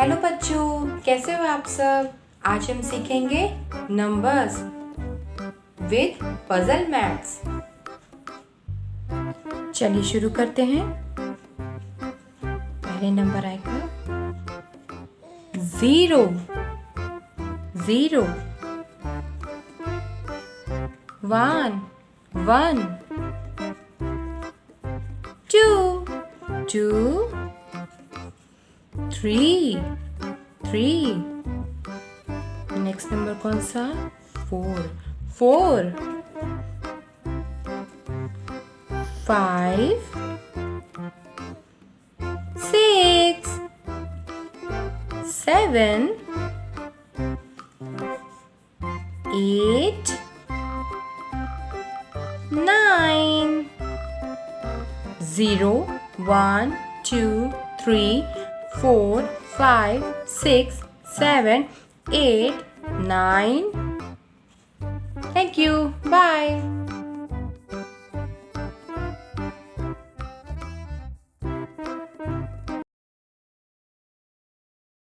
Hello बच्चों, कैसे हो आप सब। आज हम सीखेंगे नंबर्स विद पजल मैथ्स। चलिए शुरू करते हैं। पहले नंबर आएगा 0 0 1 1 2 2 3 3 नेक्स्ट नंबर कौन सा 4 4 5 6 7 8 9 0 1 2 3 4 5 6 7 8 9 Thank you. Bye.